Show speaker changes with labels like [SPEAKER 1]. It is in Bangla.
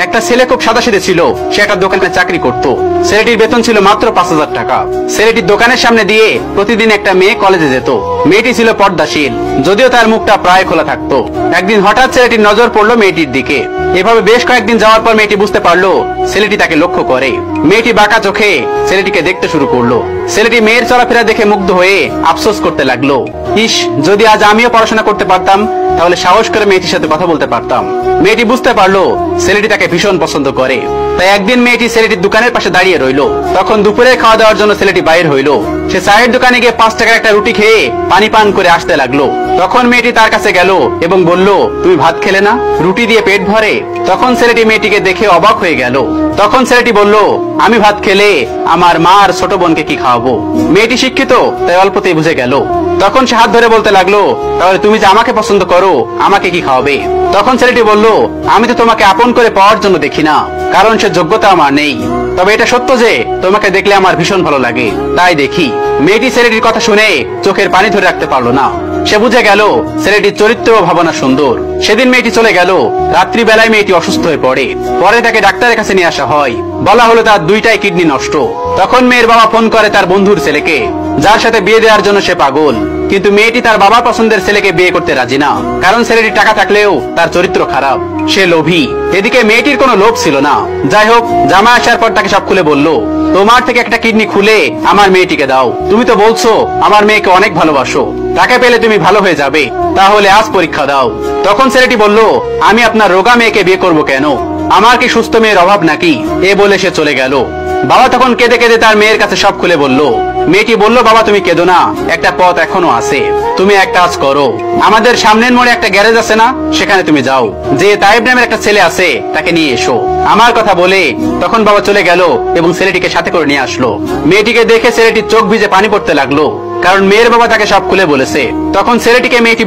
[SPEAKER 1] একটা ছেলে খুব সাদাসিধে ছিল, সে একটা দোকানে চাকরি করত। ছেলেটির বেতন ছিল মাত্র 5,000 টাকা। ছেলেটির দোকানের সামনে দিয়ে প্রতিদিন একটা মেয়ে কলেজে যেত। মেয়েটি ছিল পর্দাশীল, যদিও তার মুখটা প্রায় খোলা থাকতো। একদিন হঠাৎ ছেলেটির নজর পড়লো মেয়েটির দিকে। এভাবে বেশ কয়েকদিন যাওয়ার পর মেয়েটি বুঝতে পারলো ছেলেটি তাকে লক্ষ্য করে। মেয়েটি বাঁকা চোখে ছেলেটিকে দেখতে শুরু করলো। ছেলেটি মেয়ের চলাফেরা দেখে মুগ্ধ হয়ে আফসোস করতে লাগলো, ইস, যদি আজ আমিও পড়াশোনা করতে পারতাম, তাহলে সাহস করে মেয়েটির সাথে কথা বলতে পারতাম। মেয়েটি বুঝতে পারলো ছেলেটি তাকে ভীষণ পছন্দ করে। তাই একদিন মেয়েটি ছেলেটির দোকানের পাশে দাঁড়িয়ে রইলো। তখন দুপুরে খাওয়া দাওয়ার জন্য ছেলেটি বাইর হইলো। সে চায়ের দোকানে গিয়ে 5 টাকার একটা রুটি খেয়ে পানি পান করে আসতে লাগলো। তখন মেয়েটি তার কাছে গেল এবং বলল, তুমি ভাত খেলে না? রুটি দিয়ে পেট ভরে? তখন ছেলেটি মেয়েটিকে দেখে অবাক হয়ে গেল। তখন ছেলেটি বলল, আমি ভাত খেলে আমার মা আর ছোট বোনকে কি খাওয়াবো? মেয়েটি শিক্ষিত, তাই অল্পতেই বুঝে গেল। তখন সে হাত ধরে বলতে লাগলো, তাহলে তুমি যে আমাকে পছন্দ করো, আমাকে কি খাওয়াবে? তখন ছেলেটি বলল, আমি তো তোমাকে আপন করে পাওয়ার জন্য দেখি না, কারণ সে যোগ্যতা আমার নেই। তবে এটা সত্য যে তোমাকে দেখলে আমার ভীষণ ভালো লাগে, তাই দেখি। মেয়েটি ছেলেটির কথা শুনে চোখের পানি ধরে রাখতে পারলো না। সে বুঝে গেল ছেলেটির চরিত্র ও ভাবনা সুন্দর। সেদিন মেয়েটি চলে গেল। রাত্রিবেলায় মেয়েটি অসুস্থ হয়ে পড়ে। পরে তাকে ডাক্তারের কাছে নিয়ে আসা হয়। বলা হলো তার 2টাই কিডনি নষ্ট। তখন মেয়ের বাবা ফোন করে তার বন্ধুর ছেলেকে, যার সাথে বিয়ে দেওয়ার জন্য সে পাগল। কিন্তু মেয়েটি তার বাবার পছন্দের ছেলেকে বিয়ে করতে রাজি না, কারণ ছেলেটির টাকা থাকলেও তার চরিত্র খারাপ, সে লোভী। এদিকে মেয়েটির কোনো লোভ ছিল না। যাই হোক, জামাই আসার পর তাকে সব খুলে বলল, তোমার থেকে একটা কিডনি খুলে আমার মেয়েটিকে দাও। তুমি তো বলছো আমার মেয়েকে অনেক ভালোবাসো, তাকে পেলে তুমি ভালো হয়ে যাবে, তাহলে আজ পরীক্ষা দাও। তখন ছেলেটি বলল, আমি আপনার রোগা মেয়েকে বিয়ে করব কেন? আমার কি সুস্থ মেয়ের অভাব নাকি? এ বলে সে চলে গেল। বাবা তখন কেঁদে কেঁদে তার মেয়ের কাছে সব খুলে বলল। মেয়েটি বলল, বাবা তুমি কেঁদো না, একটা পথ এখনো আছে। তুমি এক কাজ করো, আমাদের সামনের মোড়ে একটা গ্যারেজ আছে না, সেখানে তুমি যাও, যে তাইব নামের একটা ছেলে আছে তাকে নিয়ে এসো। আমার কথা বলে তখন বাবা চলে গেল এবং ছেলেটিকে সাথে করে নিয়ে আসলো। মেয়েটিকে দেখে ছেলেটির চোখ ভিজে পানি পড়তে লাগলো, কারণ মেয়ের বাবা তাকে সব খুলে বলেছে। তখন ছেলেটিকে মেয়েটি